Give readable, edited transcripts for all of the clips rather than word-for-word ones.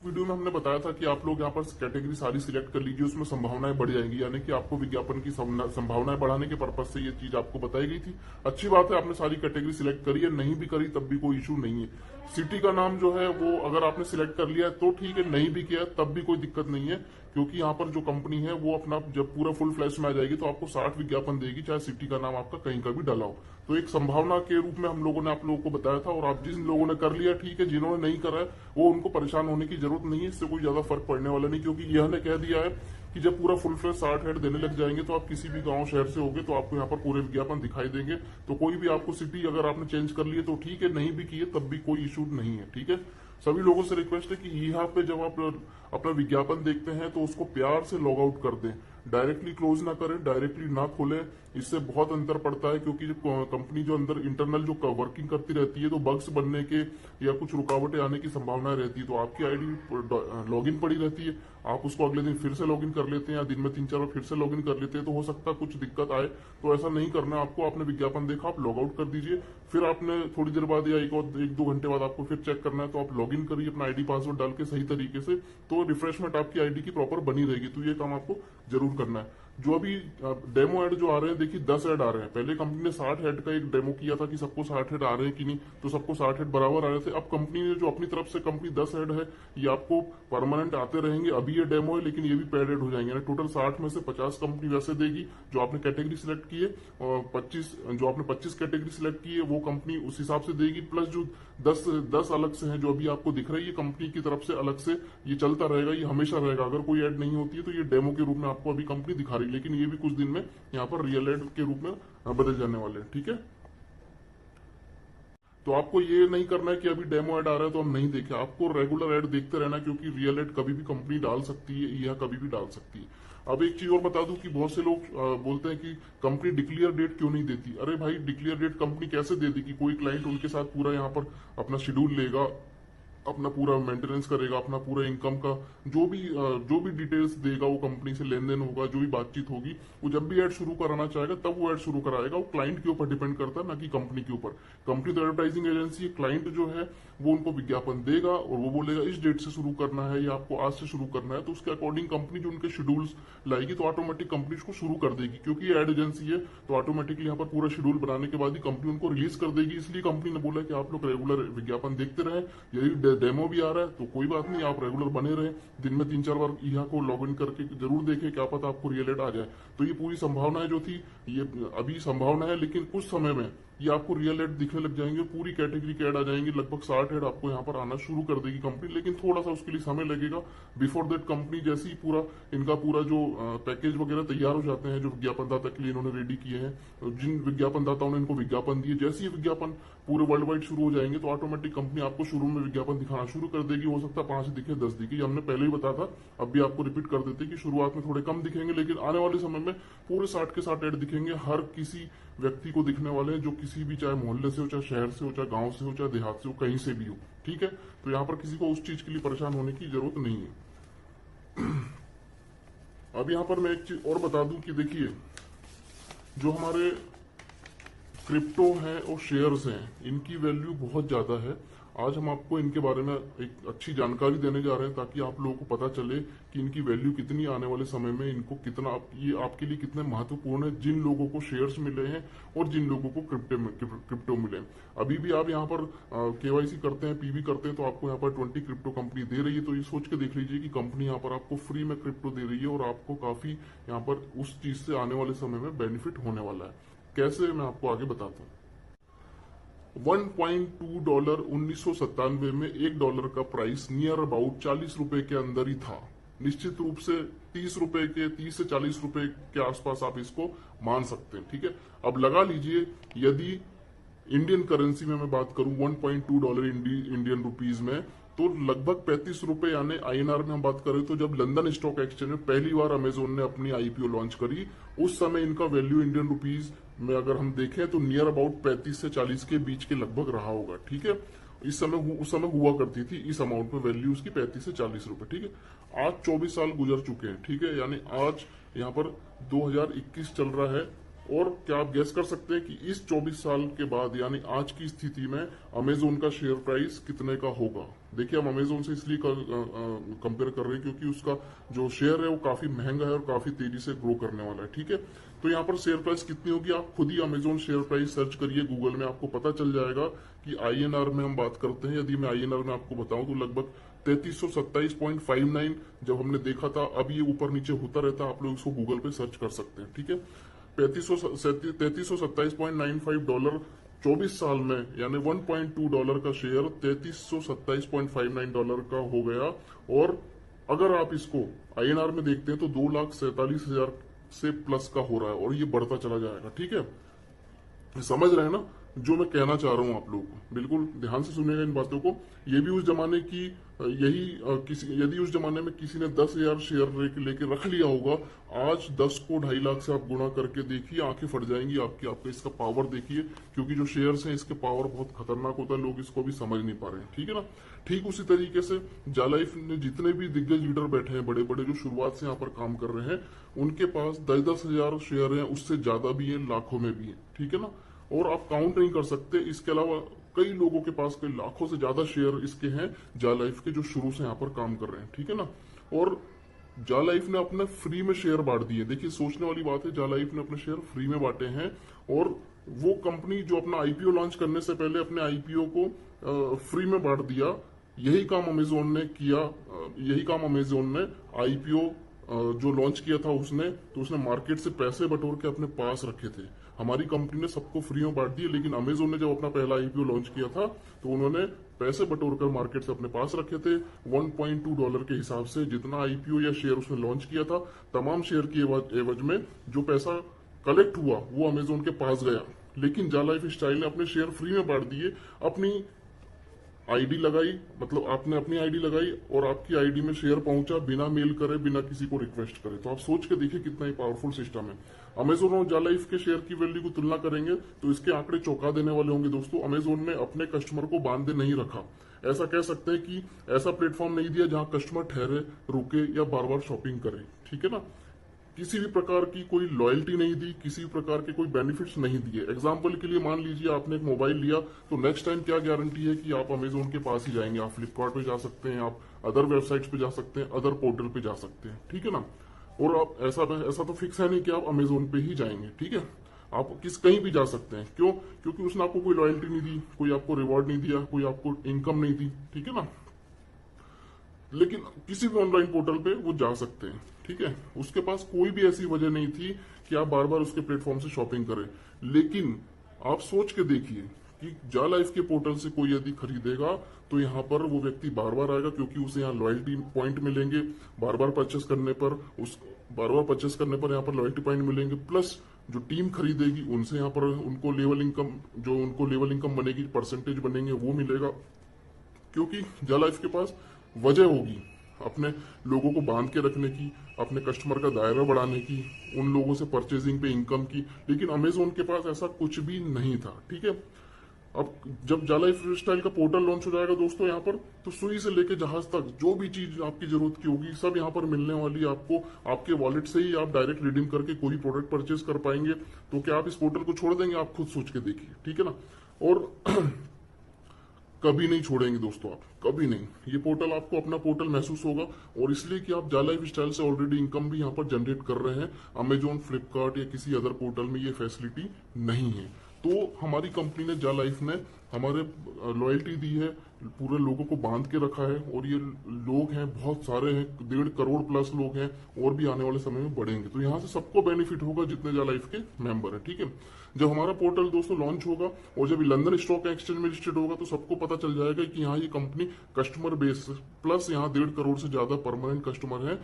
Video में हमने बताया था कि आप लोग यहाँ पर कैटेगरी सारी सिलेक्ट कर लीजिए, उसमें संभावनाएं बढ़ जाएंगी, यानी कि आपको विज्ञापन की संभावनाएं बढ़ाने के पर्पज से ये चीज आपको बताई गई थी। अच्छी बात है, आपने सारी कैटेगरी सिलेक्ट करी है, नहीं भी करी तब भी कोई इशू नहीं है। सिटी का नाम जो है वो अगर आपने सिलेक्ट कर लिया है तो ठीक है, नहीं भी किया तब भी कोई दिक्कत नहीं है, क्योंकि यहाँ पर जो कंपनी है वो अपना जब पूरा फुल फ्लैश में आ जाएगी तो आपको 60 विज्ञापन देगी, चाहे सिटी का नाम आपका कहीं का भी डाला हो। तो एक संभावना के रूप में हम लोगों ने आप लोगों को बताया था, और आप जिन लोगों ने कर लिया ठीक है, जिन्होंने नहीं करा है वो उनको परेशान होने की जरूरत नहीं है, इससे कोई ज्यादा फर्क पड़ने वाला नहीं, क्योंकि यह ने कह दिया है कि जब पूरा फुल फ्लैश 60 हेड देने लग जाएंगे तो आप किसी भी गांव शहर से होगे तो आपको यहाँ पर पूरे विज्ञापन दिखाई देंगे। तो कोई भी आपको सिटी अगर आपने चेंज कर ली है तो ठीक है, नहीं भी की है तब भी कोई इशू नहीं है। ठीक है, सभी लोगों से रिक्वेस्ट है कि यहाँ पे जब आप अपना विज्ञापन देखते हैं तो उसको प्यार से लॉग आउट कर दें, डायरेक्टली क्लोज ना करें, डायरेक्टली ना खोलें। इससे बहुत अंतर पड़ता है, क्योंकि कंपनी जो अंदर इंटरनल जो वर्किंग करती रहती है तो बग्स बनने के या कुछ रुकावटें आने की संभावना रहती है। तो आपकी आईडी लॉगिन पड़ी रहती है, आप उसको अगले दिन फिर से लॉगिन कर लेते हैं या दिन में 3-4 बार फिर से लॉगिन कर लेते हैं, तो हो सकता है कुछ दिक्कत आए। तो ऐसा नहीं करना आपको, आपने विज्ञापन देखा आप लॉग आउट कर दीजिए, फिर आपने थोड़ी देर बाद या 1-2 घंटे बाद आपको फिर चेक करना है तो आप लॉगिन करिए अपना आईडी पासवर्ड डाल के सही तरीके से, तो रिफ्रेशमेंट आपकी आईडी की प्रॉपर बनी रहेगी। तो ये काम आपको जरूर करना है। जो अभी डेमो ऐड जो आ रहे हैं, देखिए 10 ऐड आ रहे हैं। पहले कंपनी ने 60 हेड का एक डेमो किया था कि सबको 60 हेड आ रहे हैं कि नहीं, तो सबको 60 हेड बराबर आ रहे थे। अब कंपनी ने जो अपनी तरफ से कंपनी 10 हेड है, ये आपको परमानेंट आते रहेंगे। अभी ये डेमो है लेकिन ये भी पेड ऐड हो जाएंगे, टोटल 60 में से 50 कंपनी वैसे देगी जो आपने कैटेगरी सिलेक्ट की है, और 25 कैटेगरी सिलेक्ट की है वो कंपनी उस हिसाब से देगी, प्लस जो 10 अलग से है जो अभी आपको दिख रही है कंपनी की तरफ से अलग से, ये चलता रहेगा, ये हमेशा रहेगा। अगर कोई ऐड नहीं होती है तो ये डेमो के रूप में आपको अभी कंपनी दिखा रही है, लेकिन ये भी कुछ दिन में यहाँ पर रियल ऐड के रूप में बदल जाने वाले हैं। ठीक है, तो आपको ये नहीं करना है कि अभी डेमो ऐड आ रहा है तो हम नहीं देखें, आपको रेगुलर ऐड देखते रहना, क्योंकि रियल ऐड कभी भी कंपनी डाल सकती है या कभी भी डाल सकती है। अब एक चीज और बता दूं कि बहुत से लोग बोलते हैं कि कंपनी डिक्लेयर डेट क्यों नहीं देती। अरे भाई, डिक्लेयर डेट कंपनी कैसे दे देगी? कोई क्लाइंट उनके साथ पूरा यहाँ पर अपना शेड्यूल लेगा, अपना पूरा मेंटेनेंस करेगा, अपना पूरा इनकम का जो भी डिटेल्स देगा, वो कंपनी से लेन देन होगा, जो भी बातचीत होगी, वो जब भी ऐड शुरू कराना चाहेगा तब वो ऐड शुरू कराएगा। वो क्लाइंट के ऊपर डिपेंड करता है, ना कि कंपनी के ऊपर। कंपनी तो एडवर्टाइजिंग एजेंसी है, क्लाइंट जो है वो उनको विज्ञापन देगा और वो बोलेगा इस डेट से शुरू करना है या आपको आज से शुरू करना है, तो उसके अकॉर्डिंग कंपनी जो उनके शेड्यूल्स लाएगी तो ऑटोमेटिक कंपनी उसको शुरू कर देगी। क्योंकि ये एड एजेंसी है तो ऑटोमेटिकली यहाँ पर पूरा शेड्यूल बनाने के बाद ही कंपनी उनको रिलीज कर देगी। इसलिए कंपनी ने बोला कि आप लोग रेगुलर विज्ञापन देखते रहे, यदि डेमो भी आ रहा है तो कोई बात नहीं, आप रेगुलर बने रहे, दिन में 3-4 बार यहाँ को लॉग इन करके जरूर देखें, क्या पता आपको रियल ऐड आ जाए। तो ये पूरी संभावनाएं जो थी, ये अभी संभावना है, लेकिन कुछ समय में ये आपको रियल ऐड दिखने लग जाएंगे, पूरी कैटेगरी के ऐड आ जाएंगे। लगभग 60 ऐड आपको यहाँ पर आना शुरू कर देगी कंपनी, लेकिन थोड़ा सा उसके लिए समय लगेगा। बिफोर दैट कंपनी जैसे ही इनका पूरा जो पैकेज वगैरह तैयार हो जाते हैं, जो विज्ञापनदाता के लिए इन्होंने रेडी किए हैं, जिन विज्ञापनदाताओं ने इनको विज्ञापन दिए, जैसे ही विज्ञापन पूरे वर्ल्ड वाइड शुरू हो जाएंगे तो ऑटोमेटिक कंपनी आपको शुरू में विज्ञापन दिखाना शुरू कर देगी। हो सकता है 5 दिखे 10 दिखे, हमने पहले ही बताया था, अब भी आपको रिपीट कर देते कि शुरुआत में थोड़े कम दिखेंगे, लेकिन आने वाले समय में पूरे 60 के 60 ऐड दिखेंगे, हर किसी व्यक्ति को दिखने वाले हैं, जो किसी भी, चाहे मोहल्ले से हो, चाहे शहर से हो, चाहे गांव से हो, चाहे देहात से हो, कहीं से भी हो। ठीक है, तो यहाँ पर किसी को उस चीज के लिए परेशान होने की जरूरत नहीं है। अब यहाँ पर मैं एक चीज और बता दूं कि देखिए, जो हमारे क्रिप्टो हैं और शेयर्स हैं, इनकी वैल्यू बहुत ज्यादा है। आज हम आपको इनके बारे में एक अच्छी जानकारी देने जा रहे हैं, ताकि आप लोगों को पता चले कि इनकी वैल्यू कितनी आने वाले समय में, इनको कितना, ये आपके लिए कितने महत्वपूर्ण है, जिन लोगों को शेयर्स मिले हैं और जिन लोगों को क्रिप्टो मिले हैं। अभी भी आप यहाँ पर केवाईसी करते हैं, पीवी करते हैं, तो आपको यहाँ पर 20 क्रिप्टो कंपनी दे रही है। तो ये सोच के देख लीजिए कि कंपनी यहाँ पर आपको फ्री में क्रिप्टो दे रही है और आपको काफी यहाँ पर उस चीज से आने वाले समय में बेनिफिट होने वाला है। कैसे, मैं आपको आगे बताता हूँ। $1.2 1997 में $1 का प्राइस नियर अबाउट 40 रुपए के अंदर ही था। निश्चित रूप से 30 से 40 रुपए के आसपास आप इसको मान सकते हैं। ठीक है, अब लगा लीजिए, यदि इंडियन करेंसी में मैं बात करूं $1.2 इंडियन रुपीज में, तो लगभग 35 रुपए, यानी आईएनआर में हम बात करें तो जब लंदन स्टॉक एक्सचेंज में पहली बार अमेजोन ने अपनी आईपीओ लॉन्च करी, उस समय इनका वैल्यू इंडियन रुपीज में अगर हम देखें तो नियर अबाउट 35 से 40 के बीच के लगभग रहा होगा। ठीक है, उस समय हुआ करती थी इस अमाउंट में वैल्यू उसकी 35 से 40 रुपए। ठीक है, आज 24 साल गुजर चुके हैं। ठीक है, यानी आज यहाँ पर 2021 चल रहा है, और क्या आप गैस कर सकते हैं कि इस 24 साल के बाद यानी आज की स्थिति में अमेजोन का शेयर प्राइस कितने का होगा? देखिए, हम अमेजोन से इसलिए कंपेयर कर रहे हैं क्योंकि उसका जो शेयर है वो काफी महंगा है और काफी तेजी से ग्रो करने वाला है। ठीक है, तो यहाँ पर शेयर प्राइस कितनी होगी, आप खुद ही अमेजोन शेयर प्राइस सर्च करिए गूगल में, आपको पता चल जाएगा कि आईएनआर में हम बात करते हैं। यदि मैं आईएनआर में आपको बताऊं तो लगभग 3327.59 जब हमने देखा था। अब ये ऊपर नीचे होता रहता है, आप लोग इसको गूगल पे सर्च कर सकते हैं। ठीक है, 3327.95 डॉलर 24 साल में यानी $1.2 का शेयर 3327.59 डॉलर का हो गया। और अगर आप इसको आईएनआर में देखते हैं तो 2,47,000 से प्लस का हो रहा है और ये बढ़ता चला जाएगा। ठीक है, समझ रहे हैं ना जो मैं कहना चाह रहा हूं आप लोगों को? बिल्कुल ध्यान से सुनिएगा इन बातों को। ये भी उस जमाने की यदि उस जमाने में किसी ने 10,000 शेयर लेके रख लिया होगा, आज 10 को 2.5 लाख से आप गुणा करके देखिए, आंखें फट जाएंगी आपकी। आपका इसका पावर देखिए, क्योंकि जो शेयर्स हैं इसके पावर बहुत खतरनाक होता है, लोग इसको भी समझ नहीं पा रहे हैं। ठीक है ना, ठीक उसी तरीके से जालाइफ ने जितने भी दिग्गज लीडर बैठे हैं बड़े बड़े, जो शुरुआत से यहाँ पर काम कर रहे हैं, उनके पास 10-10 हजार शेयर है, उससे ज्यादा भी है, लाखों में भी है। ठीक है ना, और आप काउंट नहीं कर सकते। इसके अलावा कई लोगों के पास कई लाखों से ज्यादा शेयर इसके हैं जालाइफ के, जो शुरू से यहाँ पर काम कर रहे हैं। ठीक है ना, और जालाइफ ने अपने फ्री में शेयर बांट दिए। देखिए, सोचने वाली बात है, जालाइफ ने अपने शेयर फ्री में बांटे हैं। और वो कंपनी जो अपना आईपीओ लॉन्च करने से पहले अपने आईपीओ को फ्री में बांट दिया, यही काम अमेजोन ने किया। यही काम अमेजोन ने आईपीओ जो लॉन्च किया था उसने मार्केट से पैसे बटोर के अपने पास रखे थे। हमारी कंपनी ने सबको फ्री में बांट दिए, लेकिन अमेजोन ने जब अपना पहला आईपीओ लॉन्च किया था तो उन्होंने पैसे बटोर कर मार्केट से अपने पास रखे थे। $1.2 के हिसाब से जितना आईपीओ या शेयर उसने लॉन्च किया था, तमाम शेयर की एवज में जो पैसा कलेक्ट हुआ वो अमेजोन के पास गया। लेकिन जालाइफ स्टाइल ने अपने शेयर फ्री में बांट दिए। अपनी आईडी लगाई, मतलब आपने अपनी आईडी लगाई और आपकी आईडी में शेयर पहुंचा बिना मेल करे, बिना किसी को रिक्वेस्ट करे। तो आप सोच के देखिए कितना ही पावरफुल सिस्टम है। अमेजोन और जालाइफ के शेयर की वैल्यू को तुलना करेंगे तो इसके आंकड़े चौंका देने वाले होंगे दोस्तों। अमेजोन ने अपने कस्टमर को बांधे नहीं रखा। ऐसा कह सकते हैं कि ऐसा प्लेटफॉर्म नहीं दिया जहां कस्टमर ठहरे, रुके या बार बार शॉपिंग करे। ठीक है ना, किसी भी प्रकार की कोई लॉयल्टी नहीं दी, किसी भी प्रकार के कोई बेनिफिट्स नहीं दिए। एग्जाम्पल के लिए मान लीजिए आपने एक मोबाइल लिया, तो नेक्स्ट टाइम क्या गारंटी है कि आप अमेजोन के पास ही जाएंगे? आप फ्लिपकार्ट पे जा सकते हैं, आप अदर वेबसाइट्स पे जा सकते हैं, अदर पोर्टल पे जा सकते हैं। ठीक है ना, और आप ऐसा तो फिक्स है नहीं कि आप अमेजोन पे ही जाएंगे। ठीक है, आप कहीं भी जा सकते हैं। क्यों? क्योंकि उसने आपको कोई लॉयल्टी नहीं दी, कोई आपको रिवॉर्ड नहीं दिया, कोई आपको इनकम नहीं दी। ठीक है ना, लेकिन किसी भी ऑनलाइन पोर्टल पे वो जा सकते हैं। ठीक है, उसके पास कोई भी ऐसी वजह नहीं थी कि आप बार बार उसके प्लेटफॉर्म से शॉपिंग करें। लेकिन आप सोच के देखिए कि जालाइफ के पोर्टल से कोई यदि खरीदेगा तो यहाँ पर वो व्यक्ति बार बार आएगा, क्योंकि उसे यहाँ लॉयल्टी पॉइंट मिलेंगे। बार बार परचेस करने पर यहाँ पर लॉयल्टी पॉइंट मिलेंगे। प्लस जो टीम खरीदेगी उनसे यहाँ पर उनको लेवल इनकम बनेगी, परसेंटेज बनेंगे, वो मिलेगा। क्योंकि जालाइफ के पास वजह होगी अपने लोगों को बांध के रखने की, अपने कस्टमर का दायरा बढ़ाने की, उन लोगों से परचेजिंग पे इनकम की। लेकिन अमेजोन के पास ऐसा कुछ भी नहीं था। ठीक है, अब जब जालाइफ स्टाइल का पोर्टल लॉन्च हो जाएगा दोस्तों यहाँ पर, तो सुई से लेके जहाज तक जो भी चीज आपकी जरूरत की होगी सब यहाँ पर मिलने वाली है आपको। आपके वॉलेट से ही आप डायरेक्ट रिडीम करके कोई प्रोडक्ट परचेज कर पाएंगे। तो क्या आप इस पोर्टल को छोड़ देंगे? आप खुद सोच के देखिए। ठीक है ना, और कभी नहीं छोड़ेंगे दोस्तों, आप कभी नहीं। ये पोर्टल आपको अपना पोर्टल महसूस होगा, और इसलिए कि आप जालाइफ स्टाइल से ऑलरेडी इनकम भी यहाँ पर जनरेट कर रहे हैं। अमेजोन, फ्लिपकार्ट या किसी अदर पोर्टल में ये फैसिलिटी नहीं है। तो हमारी कंपनी ने, जालाइफ ने हमारे लॉयल्टी दी है, पूरे लोगों को बांध के रखा है। और ये लोग हैं, बहुत सारे हैं, 1.5 करोड़ प्लस लोग हैं, और भी आने वाले समय में बढ़ेंगे। तो यहाँ से सबको बेनिफिट होगा जितने जालाइफ के मेंबर हैं। ठीक है, जब हमारा पोर्टल दोस्तों लॉन्च होगा और जब लंदन स्टॉक एक्सचेंज में लिस्टेड होगा तो सबको पता चल जाएगा कि यहाँ ये कंपनी कस्टमर बेस प्लस यहाँ 1.5 करोड़ से ज्यादा परमानेंट कस्टमर है।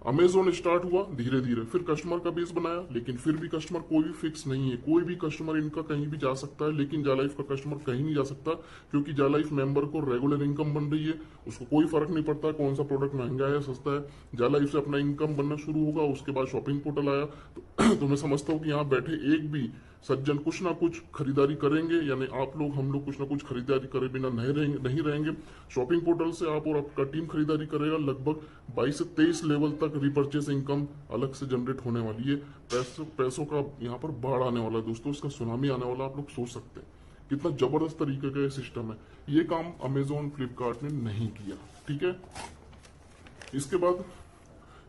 अमेजोन स्टार्ट हुआ धीरे धीरे, फिर कस्टमर का बेस बनाया, लेकिन फिर भी कस्टमर कोई भी फिक्स नहीं है। कोई भी कस्टमर इनका कहीं भी जा सकता है, लेकिन जालाइफ का कस्टमर कहीं नहीं जा सकता, क्योंकि जालाइफ मेंबर को रेगुलर इनकम बन रही है। उसको कोई फर्क नहीं पड़ता कौन सा प्रोडक्ट महंगा है या सस्ता है। जालाइफ से अपना इनकम बनना शुरू होगा। उसके बाद शॉपिंग पोर्टल आया। तो मैं समझता हूँ कि यहाँ बैठे एक भी सज्जन कुछ ना कुछ खरीदारी करेंगे, यानी आप लोग हम लोग कुछ ना कुछ खरीदारी करे बिना नहीं रहेंगे। शॉपिंग पोर्टल से आप और आपका टीम खरीदारी करेगा। लगभग 22 से 23 लेवल तक रिपर्चेस इनकम अलग से जनरेट होने वाली है। पैसों का यहाँ पर बाढ़ आने वाला है दोस्तों, इसका सुनामी आने वाला, आप लोग सोच सकते हैं कितना जबरदस्त तरीके का ये सिस्टम है। ये काम अमेजोन फ्लिपकार्ट ने नहीं किया, ठीक है। इसके बाद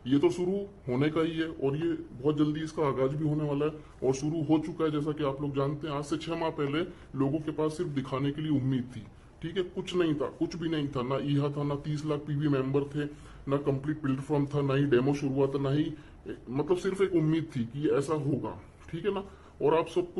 ये तो शुरू होने का ही है और ये बहुत जल्दी इसका आगाज भी होने वाला है और शुरू हो चुका है। जैसा कि आप लोग जानते हैं, आज से 6 माह पहले लोगों के पास सिर्फ दिखाने के लिए उम्मीद थी, ठीक है। कुछ नहीं था, कुछ भी नहीं था, ना ईहा था, ना 30 लाख पीवी मेंबर थे, ना कंप्लीट प्लेटफॉर्म था, ना ही डेमो शुरू हुआ था, ना ही मतलब सिर्फ एक उम्मीद थी कि ऐसा होगा, ठीक है ना। और अब सब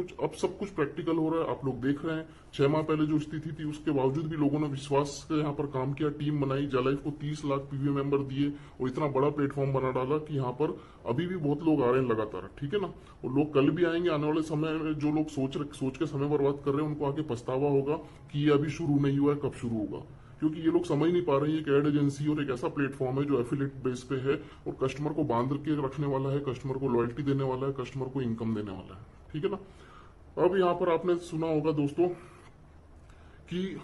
कुछ प्रैक्टिकल हो रहा है, आप लोग देख रहे हैं। 6 माह पहले जो स्थिति थी उसके बावजूद भी लोगों ने विश्वास से यहाँ पर काम किया, टीम बनाई, जालाइफ को 30 लाख पीवी मेंबर दिए और इतना बड़ा प्लेटफॉर्म बना डाला कि यहाँ पर अभी भी बहुत लोग आ रहे हैं लगातार, ठीक है ना। और लोग कल भी आएंगे। आने वाले समय में जो लोग सोच के समय बर्बाद कर रहे हैं उनको आगे पछतावा होगा कि ये अभी शुरू नहीं हुआ है, कब शुरू होगा। क्योंकि ये लोग समझ नहीं पा रहे हैं एक एड एजेंसी और एक ऐसा प्लेटफॉर्म है जो एफिलिएट बेस पे है और कस्टमर को बांध के रखने वाला है, कस्टमर को लॉयल्टी देने वाला है, कस्टमर को इनकम देने वाला है, ठीक है ना। अब यहाँ पर आपने सुना होगा दोस्तों कि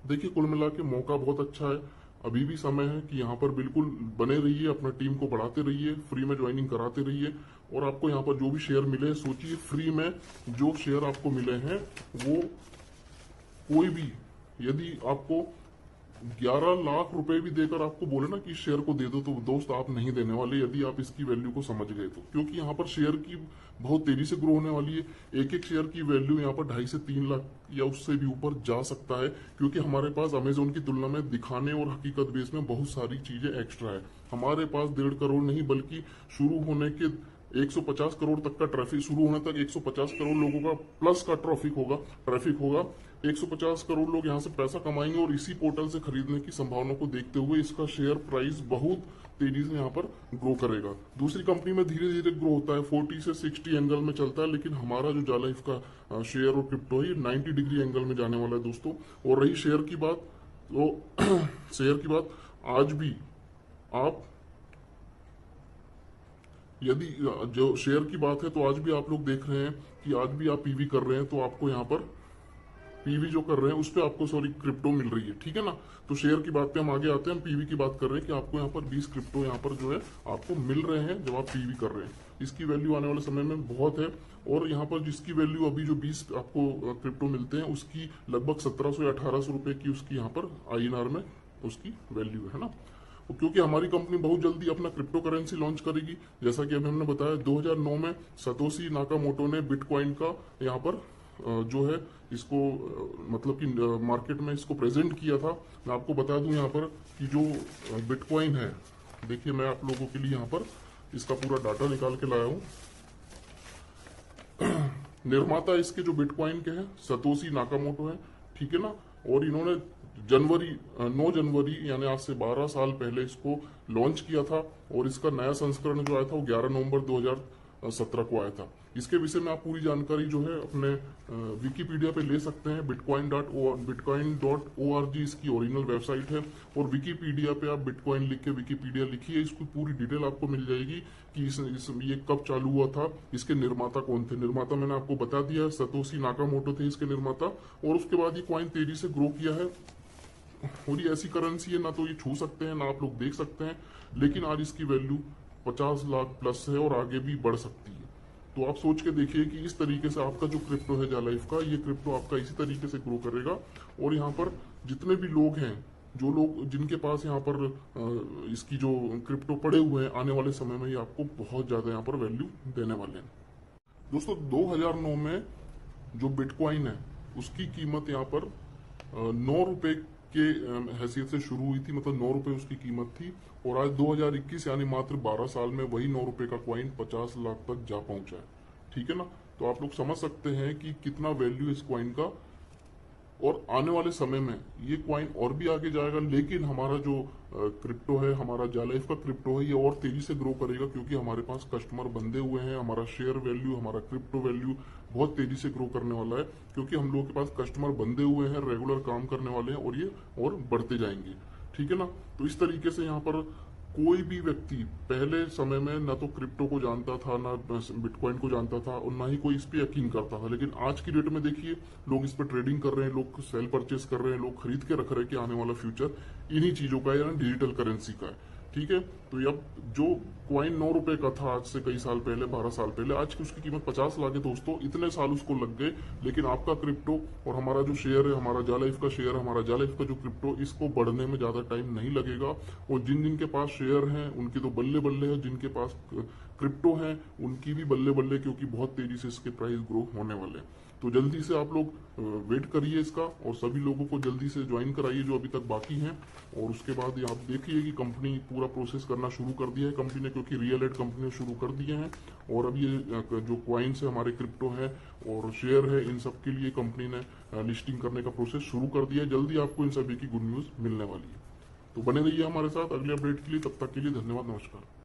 देखिए कुल मिला के मौका बहुत अच्छा है। अभी भी समय है कि यहाँ पर बिल्कुल बने रहिए, अपना टीम को बढ़ाते रहिए, फ्री में ज्वाइनिंग कराते रहिए और आपको यहाँ पर जो भी शेयर मिले, सोचिए फ्री में जो शेयर आपको मिले हैं वो कोई भी, यदि आपको 11 लाख रुपए भी देकर आपको बोले ना कि शेयर को दे दो, तो दोस्त आप नहीं देने वाले यदि आप इसकी वैल्यू को समझ गए तो। क्योंकि यहाँ पर शेयर की बहुत तेजी से ग्रो होने वाली है। एक एक शेयर की वैल्यू यहाँ पर 2.5 से 3 लाख या उससे भी ऊपर जा सकता है, क्योंकि हमारे पास अमेजोन की तुलना में दिखाने और हकीकत बेस में बहुत सारी चीजें एक्स्ट्रा है। हमारे पास 1.5 करोड़ नहीं बल्कि शुरू होने के 150 करोड़ तक का ट्रैफिक, शुरू होने तक 150 करोड़ लोगों का प्लस का ट्रैफिक होगा। 150 करोड़ लोग यहाँ से पैसा कमाएंगे और इसी पोर्टल से खरीदने की संभावना को देखते हुए इसका शेयर प्राइस बहुत तेजी से यहाँ पर ग्रो करेगा। दूसरी कंपनी में धीरे धीरे ग्रो होता है, 40 से 60 एंगल में चलता है, लेकिन हमारा जो जालाइफ का शेयर और क्रिप्टो है 90 डिग्री एंगल में जाने वाला है दोस्तों। और रही शेयर की बात, तो शेयर की बात आज भी आप, यदि जो शेयर की बात है तो आज भी आप लोग देख रहे हैं कि आज भी आप पीवी कर रहे हैं तो आपको यहाँ पर पीवी जो कर रहे हैं उस पर आपको क्रिप्टो मिल रही है, ठीक है ना। तो शेयर की बात पे हम आगे आते हैं, हम पीवी की बात कर रहे हैं कि आपको यहाँ पर 20 क्रिप्टो यहाँ पर जो है आपको मिल रहे हैं जब आप पीवी कर रहे हैं। इसकी वैल्यू आने वाले समय में बहुत है और यहाँ पर जिसकी वैल्यू अभी जो 20 आपको क्रिप्टो मिलते हैं उसकी लगभग 1700 या 1800 रुपए की उसकी यहाँ पर INR में उसकी वैल्यू है ना। क्योंकि हमारी कंपनी बहुत जल्दी अपना क्रिप्टो करेंसी लॉन्च करेगी। जैसा कि अभी हमने बताया 2009 में सतोशी नाकामोटो ने बिटकॉइन का यहाँ पर जो है इसको मतलब कि मार्केट में इसको प्रेजेंट किया था। मैं आपको बता दूं यहाँ पर कि जो बिटकॉइन है, देखिए मैं आप लोगों के लिए यहाँ पर इसका पूरा डाटा निकाल के लाया हूँ। निर्माता इसके जो बिटकॉइन के हैं सतोशी नाकामोटो है, ठीक है ना। और इन्होंने 9 जनवरी यानी आज से 12 साल पहले इसको लॉन्च किया था और इसका नया संस्करण जो आया था वो 11 नवंबर 2017 को आया था। इसके विषय में आप पूरी जानकारी जो है अपने विकीपीडिया पे ले सकते हैं। bitcoin.org इसकी ओरिजिनल वेबसाइट है और विकीपीडिया पे आप बिटकॉइन लिख के विकीपीडिया लिखिए, इसकी पूरी डिटेल आपको मिल जाएगी कि ये कब चालू हुआ था, इसके निर्माता कौन थे। निर्माता मैंने आपको बता दिया, सतोशी नाकामोटो थे इसके निर्माता। और उसके बाद ये कॉइन तेजी से ग्रो किया है और ये ऐसी करेंसी है ना तो ये छू सकते हैं ना आप लोग देख सकते हैं, लेकिन आज इसकी वैल्यू 50 लाख प्लस है और आगे भी बढ़ सकती है। तो आप सोच के देखिए कि इस तरीके से आपका जो क्रिप्टो है जालाइफ का, ये क्रिप्टो आपका इसी तरीके से ग्रो करेगा। और यहाँ पर जितने भी लोग हैं, जो लोग जिनके पास यहाँ पर इसकी जो क्रिप्टो पड़े हुए हैं, आने वाले समय में ये आपको बहुत ज्यादा यहाँ पर वैल्यू देने वाले हैं दोस्तों। 2009 में जो बिटकॉइन है उसकी कीमत यहाँ पर 9 रुपए के हैसियत से शुरू हुई थी, मतलब 9 रुपए उसकी कीमत थी। और आज 2021 यानी मात्र 12 साल में वही 9 रुपए का कॉइन 50 लाख तक जा पहुंचा है, ठीक है ना। तो आप लोग समझ सकते हैं कि कितना वैल्यू इस कॉइन का। और आने वाले समय में ये कॉइन और भी आगे जाएगा, लेकिन हमारा जो क्रिप्टो है, हमारा जालाइफ का क्रिप्टो है, ये और तेजी से ग्रो करेगा क्योंकि हमारे पास कस्टमर बंधे हुए हैं। हमारा शेयर वैल्यू, हमारा क्रिप्टो वैल्यू बहुत तेजी से ग्रो करने वाला है क्योंकि हम लोगों के पास कस्टमर बंधे हुए हैं, रेगुलर काम करने वाले हैं और ये और बढ़ते जाएंगे, ठीक है ना। तो इस तरीके से यहाँ पर कोई भी व्यक्ति पहले समय में ना तो क्रिप्टो को जानता था, ना बिटकॉइन को जानता था, और ना ही कोई इस पे यकीन करता था। लेकिन आज की डेट में देखिए, लोग इस पे ट्रेडिंग कर रहे हैं, लोग सेल परचेस कर रहे हैं, लोग खरीद के रख रहे हैं कि आने वाला फ्यूचर इन्हीं चीजों का है, यानी डिजिटल करेंसी का है। ठीक है, तो अब जो क्वाइन 9 रुपए का था आज से कई साल पहले, 12 साल पहले, आज की उसकी कीमत 50 लाख है दोस्तों। इतने साल उसको लग गए, लेकिन आपका क्रिप्टो और हमारा जो शेयर है, हमारा जालाइफ का शेयर, हमारा जालाइफ का जो क्रिप्टो, इसको बढ़ने में ज्यादा टाइम नहीं लगेगा। और जिन जिनके पास शेयर हैं उनकी तो बल्ले बल्ले है, जिनके पास क्रिप्टो है उनकी भी बल्ले बल्ले, क्योंकि बहुत तेजी से इसके प्राइस ग्रो होने वाले हैं। तो जल्दी से आप लोग वेट करिए इसका, और सभी लोगों को जल्दी से ज्वाइन कराइए जो अभी तक बाकी हैं। और उसके बाद ये आप देखिए कि कंपनी पूरा प्रोसेस करना शुरू कर दिया है कंपनी ने, क्योंकि रियल एड कंपनी ने शुरू कर दिए हैं। और अब ये जो क्वाइंस है, हमारे क्रिप्टो है और शेयर है, इन सब के लिए कंपनी ने लिस्टिंग करने का प्रोसेस शुरू कर दिया है। जल्दी आपको इन सभी की गुड न्यूज मिलने वाली है। तो बने रहिए हमारे साथ अगले अपडेट के लिए। तब तक के लिए धन्यवाद, नमस्कार।